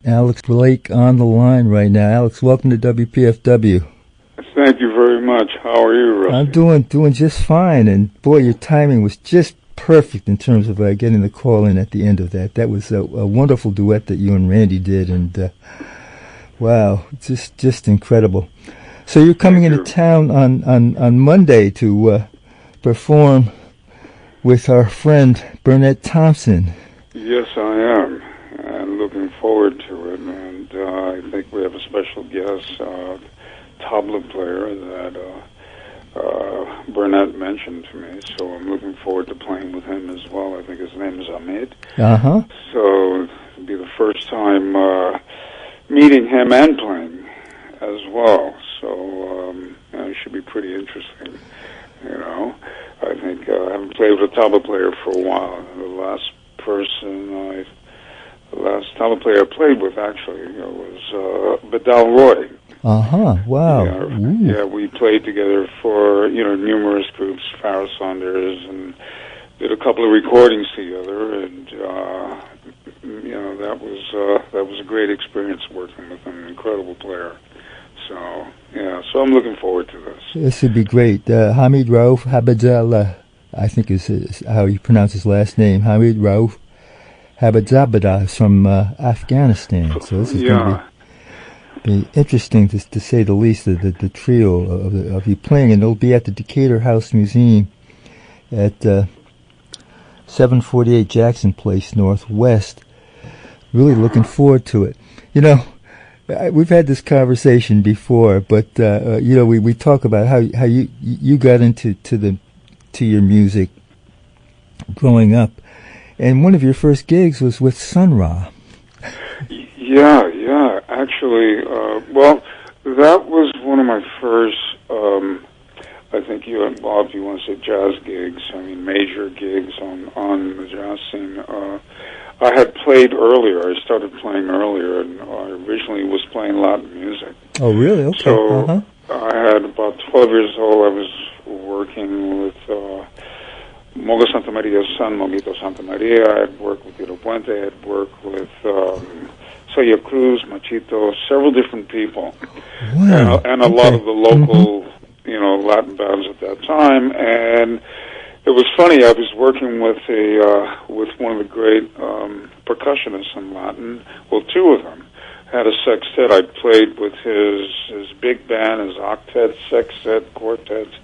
Alex Blake on the line right now. Alex, welcome to WPFW. Thank you very much. How are you, Rusty? I'm doing just fine, and boy, your timing was just perfect in terms of getting the call in at the end of that. That was a wonderful duet that you and Randy did, and wow, just incredible. So you're coming into town on Monday to perform with our friend Burnett Thompson. Yes, I am, and looking forward to it. And I think we have a special guest, tabla player that Burnett mentioned to me. So I'm looking forward to playing with him as well. I think his name is Ahmed. Uh-huh. So it'll be the first time meeting him and playing as well. So it should be pretty interesting, you know. I think I haven't played with a tabla player for a while. The last tabla player I played with actually was Bedal Roy. Uh-huh. Wow. Yeah, we played together for numerous groups, Farrah Saunders, and did a couple of recordings together, and that was a great experience working with him. An incredible player. So I'm looking forward to this. This would be great. Hamid Rauf Habadzallah, I think is how you pronounce his last name. Hamid Rauf Habadzabada is from Afghanistan. So this is going to be interesting to say the least. The trio of you playing, and it'll be at the Decatur House Museum at 748 Jackson Place Northwest. Really looking forward to it. We've had this conversation before, but we talk about how you got into your music growing up, and one of your first gigs was with Sun Ra. Yeah. Actually, that was one of my first. I think you and Bob, you want to say jazz gigs. I mean, major gigs on the jazz scene. I had played earlier. I started playing earlier, and I originally was playing Latin music. Oh, really? Okay. So I had about 12 years old. I was working with Mogo Santa Maria's son, Momito Santa Maria. I had worked with Tito Puente. I had worked with Soya Cruz, Machito, several different people. Wow. And a lot of the local, Latin bands at that time. And it was funny. I was working with with one of the great percussionists in Latin. Well, two of them had a sextet. I played with his big band, his octet, sextet, quartets.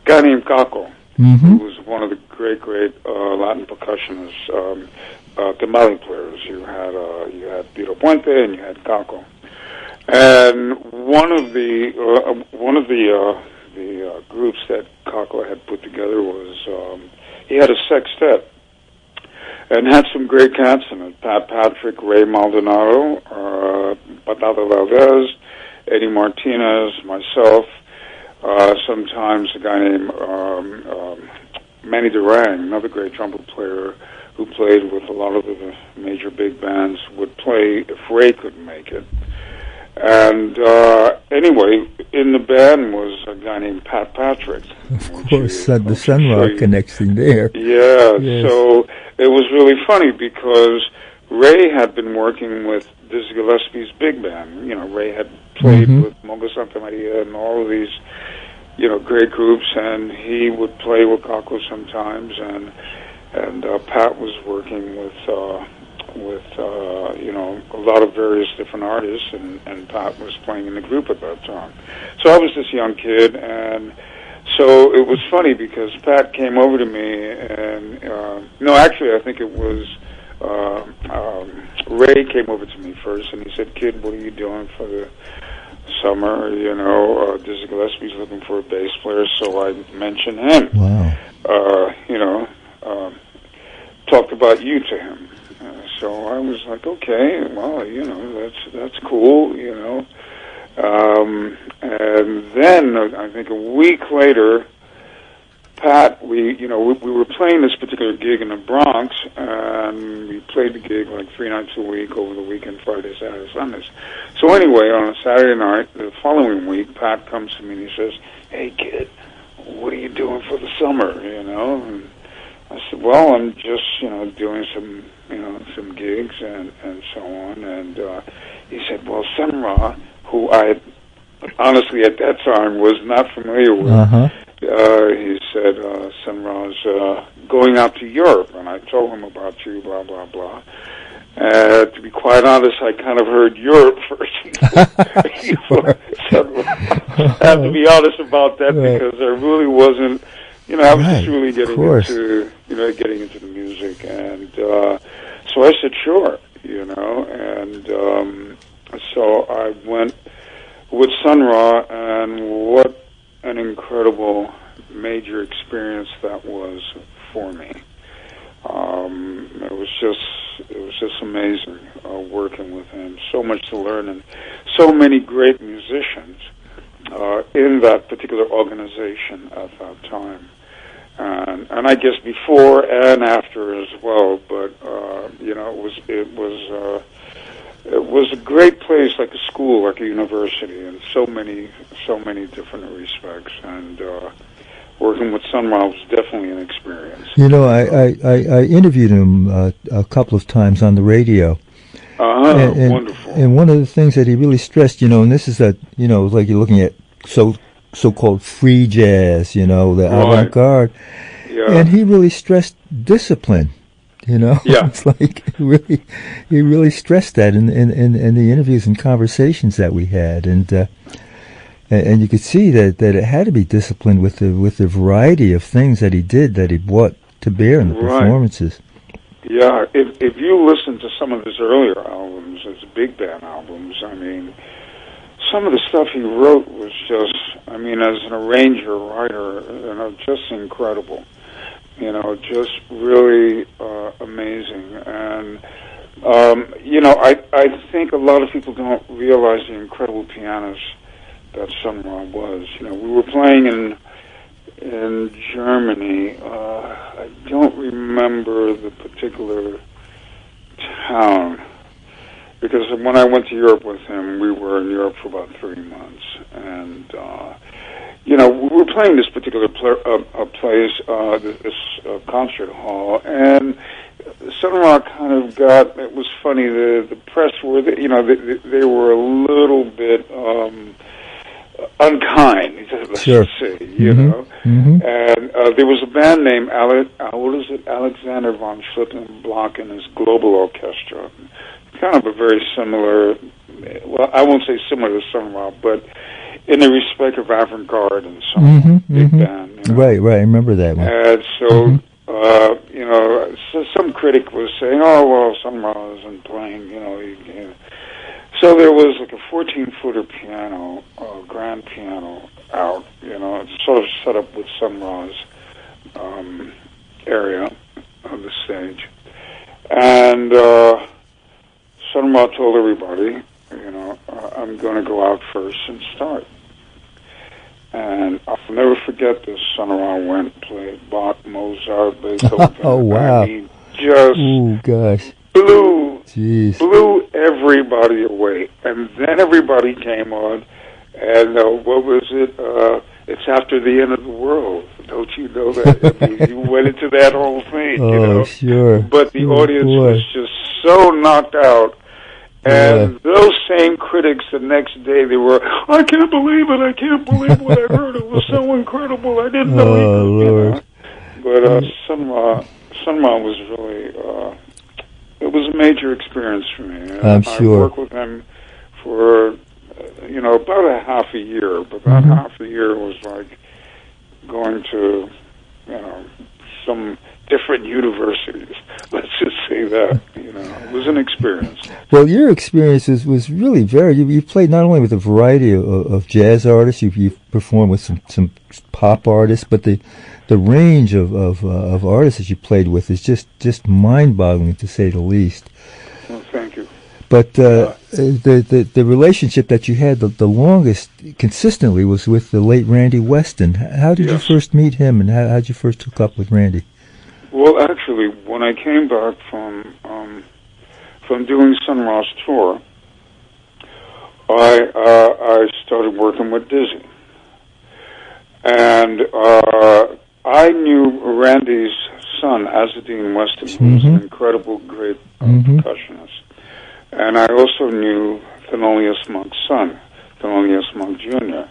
A guy named Caco, who was one of the great Latin percussionists, timbale players. You had Tito Puente and you had Caco. And one of the groups that Caco had put together was he had a sextet and had some great cats in it. Pat Patrick, Ray Maldonado, Patata Valdez, Eddie Martinez, myself, sometimes a guy named Manny Durang, another great trumpet player who played with a lot of the major big bands, would play if Ray couldn't make it. And anyway, in the band was a guy named Pat Patrick. Of course, the Sun Ra connection there. Yeah, yes. So it was really funny because Ray had been working with Dizzy Gillespie's big band. Ray had played with Mogo Santa Maria and all of these, great groups, and he would play with Caco sometimes, and Pat was working with a lot of various different artists, and Pat was playing in the group at that time. So I was this young kid, and so it was funny because Pat came over to me, and I think it was Ray came over to me first, and he said, "Kid, what are you doing for the summer? Dizzy Gillespie's looking for a bass player," so I mentioned him. Wow. Talked about you to him. So I was like, okay, well, that's cool, And then I think a week later, Pat, we were playing this particular gig in the Bronx, and we played the gig like 3 nights a week over the weekend, Friday, Saturday, Sundays. So anyway, on a Saturday night, the following week, Pat comes to me and he says, "Hey, kid, what are you doing for the summer?" And I said, "Well, I'm just, doing some some gigs and so on. And he said, well, Sun Ra, who I honestly at that time was not familiar with, he said, Sun Ra's going out to Europe, and I told him about you, blah, blah, blah. To be quite honest, I kind of heard Europe first. So I have to be honest about that, because I really wasn't, I was just really getting into the music, and so I said sure, and so I went with Sun Ra, and what an incredible major experience that was for me. It was just amazing working with him. So much to learn, and so many great musicians in that particular organization at that time, and I guess before and after as well. But it was a great place, like a school, like a university, in so many different respects. And working with Sun Ra was definitely an experience. I interviewed him a couple of times on the radio. And wonderful. And one of the things that he really stressed, and this is like you're looking at so-called free jazz, the avant-garde. Yeah. And he really stressed discipline. Yeah. It's like he really stressed that in the interviews and conversations that we had, and you could see that it had to be disciplined with the variety of things that he did, that he brought to bear in the performances. Yeah, if you listen to some of his earlier albums, his big band albums, I mean, some of the stuff he wrote was just, as an arranger, writer, just incredible. Just really amazing. And, I think a lot of people don't realize the incredible pianist that Sun Ra was. We were playing in Germany. I don't remember the particular town, because when I went to Europe with him, we were in Europe for about 3 months, and we were playing this particular place, this concert hall, and Sun Ra kind of got. It was funny. The press were, they were a little bit unkind, let's just say, and there was a band named Alexander von Schlittenbach and his Global Orchestra, kind of a very similar, well, I won't say similar to Sun Ra, but in the respect of avant-garde and some big band. Right, I remember that one. And so, so some critic was saying, oh, well, Sun Ra isn't playing, So there was like a 14-footer piano, grand piano out, sort of set up with Sun Ra's area of the stage. And Sun Ra told everybody, I'm going to go out first and start. And I'll never forget this. Sun Ra went and played Bach, Mozart, Beethoven. Oh, wow. Just blew everybody away. And then everybody came on, and what was it? It's After the End of the World. Don't you know that? You went into that whole thing, sure. But the audience was just so knocked out. And those same critics the next day, they were, I can't believe it, I can't believe what I heard, it was so incredible, I didn't believe it. But Sun Ra was really, it was a major experience for me. I'm sure. I worked with him for, about a half a year, but that half a year was like going to, some different universities. Let's just say that, it was an experience. Well, your experience was really varied. You played not only with a variety of jazz artists, you've performed with some pop artists, but the range of artists that you played with is just mind-boggling, to say the least. Well, thank you. But the relationship that you had the longest consistently was with the late Randy Weston. How did you first meet him, and how did you first hook up with Randy? Well, actually, when I came back from doing Sun Ra's tour, I started working with Dizzy, and I knew Randy's son, Azadine Weston, who was an incredible, great percussionist. And I also knew Thelonious Monk's son, Thelonious Monk Jr.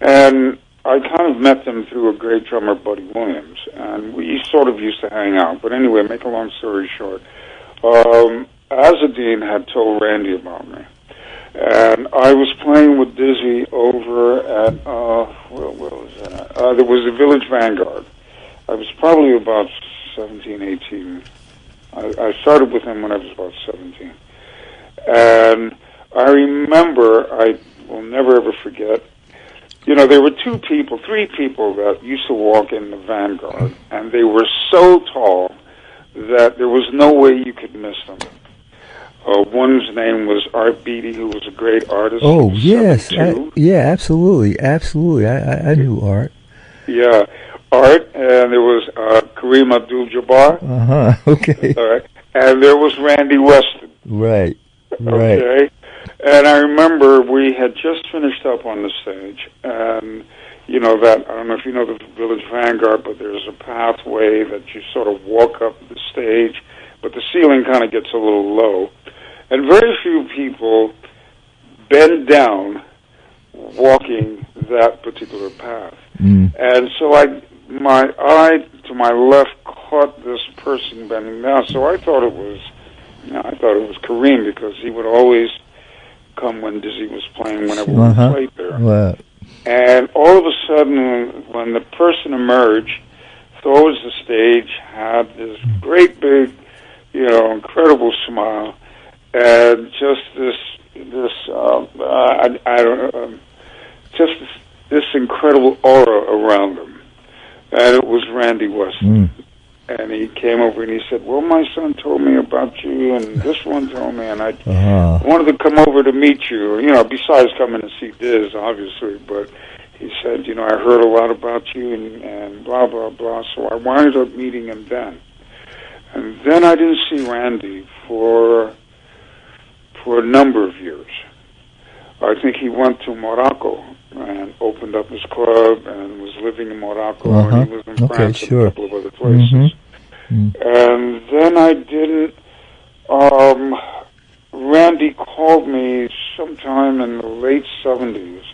And I kind of met them through a great drummer, Buddy Williams, and we sort of used to hang out. But anyway, make a long story short, Azadine had told Randy about me. And I was playing with Dizzy over at, where was that? There was the Village Vanguard. I was probably about 17, 18. I started with him when I was about 17. And I remember, I will never ever forget, you know, there were three people that used to walk in the Vanguard, and they were so tall that there was no way you could miss them. One's name was Art Beatty, who was a great artist. Oh, yes. Yeah, absolutely. Absolutely. I knew Art. Yeah, Art, and there was Kareem Abdul-Jabbar. Okay. All right. And there was Randy Weston. Right. Okay. And I remember we had just finished up on the stage, and you know that, I don't know if you know the Village Vanguard, but there's a pathway that you sort of walk up the stage, but the ceiling kind of gets a little low. And very few people bend walking that particular path. And so my eye to my left caught this person bending down. So I thought it was Kareem, because he would always come when Dizzy was playing, whenever we played there. Wow. And all of a sudden, when the person emerged towards the stage, had this great big, you know, incredible smile, and just this incredible aura around him. And it was Randy Weston. And he came over and he said, well, my son told me about you, and this one told me, and I wanted to come over to meet you, you know, besides coming to see Diz, obviously. But he said, you know, I heard a lot about you, and blah, blah, blah. So I wound up meeting him then. And then I didn't see Randy for a number of years. I think he went to Morocco and opened up his club and was living in Morocco, and he was in France and a couple of other places. And then I didn't, Randy called me sometime in the late 70s.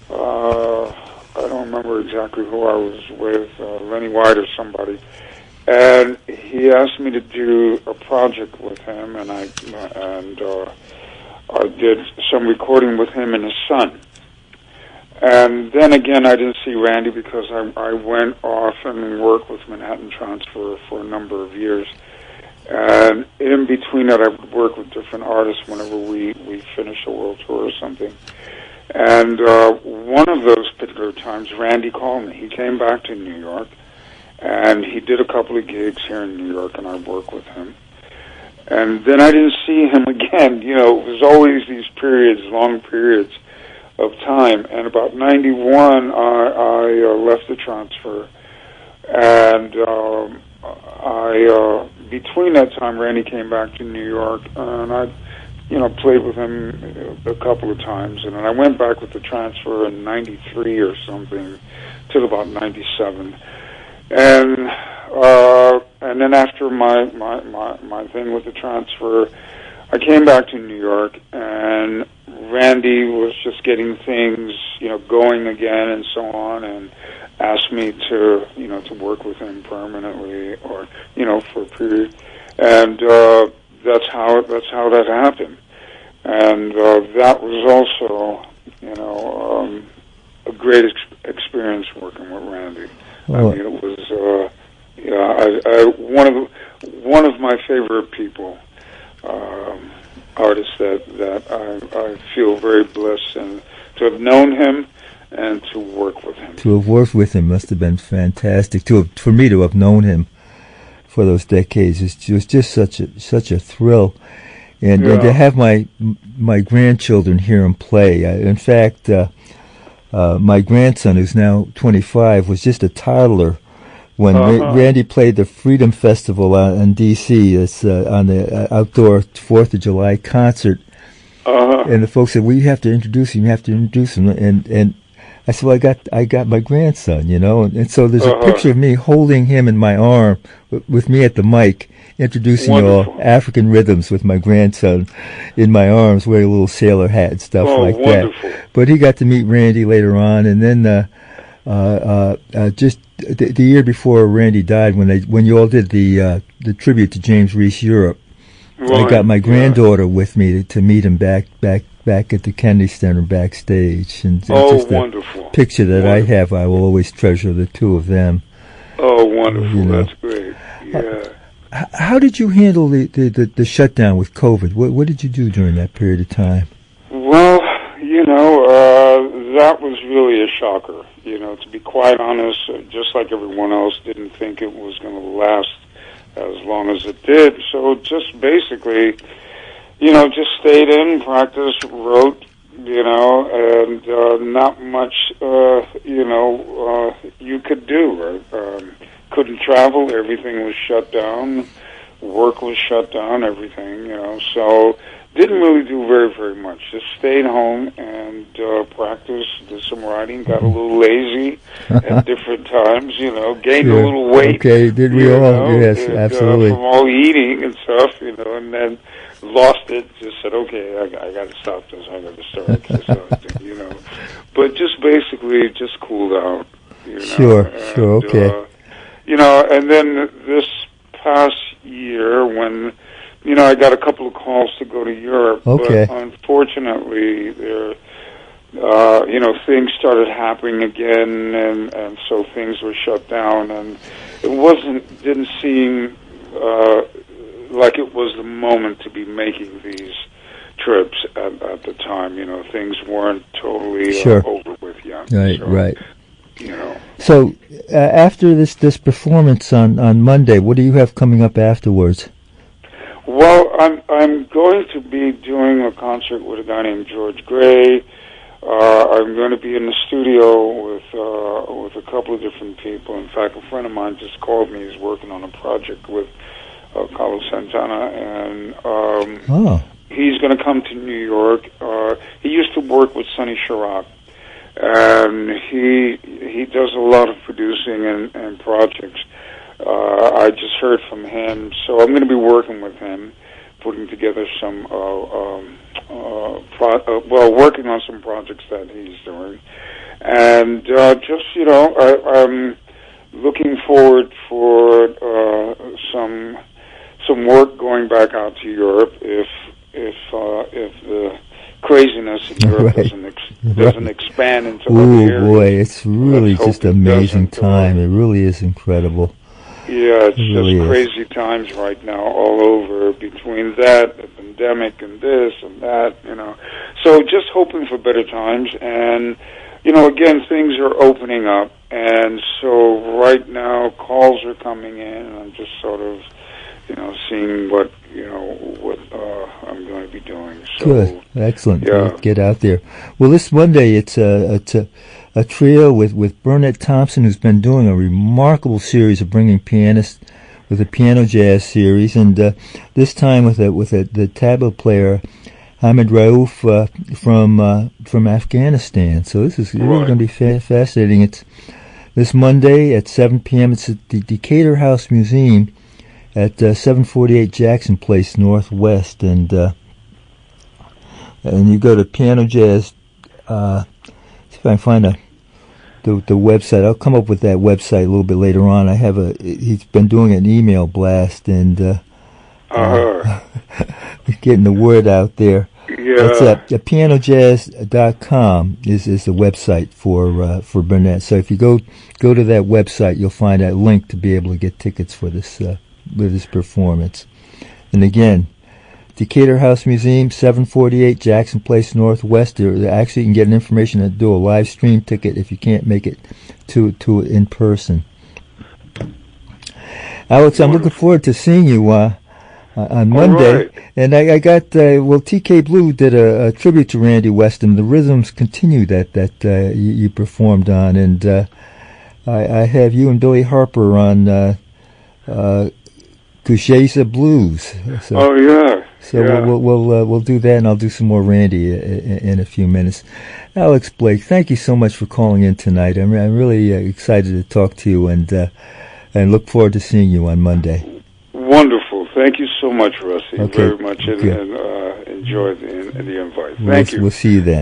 I don't remember exactly who I was with, Lenny White or somebody. And he asked me to do a project with him, and I did some recording with him and his son. And then again, I didn't see Randy because I went off and worked with Manhattan Transfer for a number of years. And in between that, I would work with different artists whenever we finished a world tour or something. And one of those particular times, Randy called me. He came back to New York, and he did a couple of gigs here in New York, and I worked with him. And then I didn't see him again. You know, it was always these periods, long periods of time. And about 91, I left the transfer. And between that time, Randy came back to New York, and I, you know, played with him a couple of times. And then I went back with the transfer in 93 or something till about 97. And then after my thing with the transfer, I came back to New York, and Randy was just getting things, you know, going again and so on, and asked me to, you know, to work with him permanently, or, you know, for a period. And that's how that happened. And that was also, you know, a great experience working with Randy. Oh. I mean, it was one of my favorite people, artists that I feel very blessed and to have known him and to work with him. To have worked with him must have been fantastic. For me to have known him for those decades was just such a thrill, and to have my grandchildren hear him play. In fact, my grandson, who's now 25, was just a toddler when Randy played the Freedom Festival in D.C. It's on the outdoor 4th of July concert. And the folks said, "Well, you have to introduce him. You have to introduce him." And I said, well, I got my grandson, and so there's a picture of me holding him in my arm with me at the mic, introducing all African rhythms with my grandson in my arms, wearing a little sailor hat and stuff like that. But he got to meet Randy later on, and then just the year before Randy died, when you all did the tribute to James Reese Europe, I got my granddaughter with me to meet him back at the Kennedy Center backstage, and just wonderful picture that I have. I will always treasure the two of them. Oh, wonderful! That's great. Yeah. How did you handle the shutdown with COVID? What did you do during that period of time? Well, that was really a shocker. To be quite honest, just like everyone else, didn't think it was going to last as long as it did. So just basically, just stayed in, practiced, wrote, and not much, you could do. Couldn't travel. Everything was shut down. Work was shut down. Everything, So didn't really do very, very much. Just stayed home and practiced, did some writing, got a little lazy at different times, gained a little weight. Okay, did we all? Yes, absolutely. From all eating and stuff, and then lost it, just said, okay, I got to stop this, I got to start exercising, But just basically just cooled out, Sure, okay. And then this past year when, I got a couple of calls to go to Europe, but unfortunately there, things started happening again, and so things were shut down, and it didn't seem like it was the moment to be making these trips at the time. Things weren't totally over with yet. Right, so, right. So after this performance on Monday, what do you have coming up afterwards? Well, I'm going to be doing a concert with a guy named George Gray. I'm going to be in the studio with a couple of different people. In fact, a friend of mine just called me. He's working on a project with Carlos Santana, and he's going to come to New York. He used to work with Sonny Rollins, and he does a lot of producing and projects. I just heard from him, so I'm going to be working with him, putting together some, working on some projects that he's doing, and I'm looking forward for some work going back out to Europe if the craziness in Europe doesn't expand into other areas. Oh boy, it's really just an amazing time. It really is incredible. Yeah, it's just crazy times right now all over, between that, the pandemic, and this and that, So just hoping for better times, and, again, things are opening up, and so right now calls are coming in, and I'm just sort of, seeing what I'm going to be doing. So, good, excellent. Yeah. Get out there. Well, this Monday it's a trio with Burnett Thompson, who's been doing a remarkable series of bringing pianists with a piano jazz series, and this time with the tabla player Hamid Raouf from Afghanistan. So this is really going to be fascinating. It's this Monday at 7 p.m. It's at the Decatur House Museum at 748 Jackson Place Northwest, and you go to Piano Jazz. See if I can find the website. I'll come up with that website a little bit later on. He's been doing an email blast and getting the word out there. Yeah. It's pianojazz.com is the website for Burnett. So if you go to that website, you'll find that link to be able to get tickets for this performance. And again, Decatur House Museum, 748 Jackson Place Northwest. Actually, you can get information and do a live stream ticket if you can't make it to it in person. Alex, I'm looking forward to seeing you on Monday. Right. And I got TK Blue did a tribute to Randy Weston. The rhythms continue that you performed on, and I have you and Billy Harper on Kushesa Blues. So, So we'll do that, and I'll do some more Randy in a few minutes. Alex Blake, thank you so much for calling in tonight. I'm really excited to talk to you, and look forward to seeing you on Monday. Wonderful. Thank you so much, Rusty. Okay. Very much, and enjoy the invite. Thank you. We'll see you then.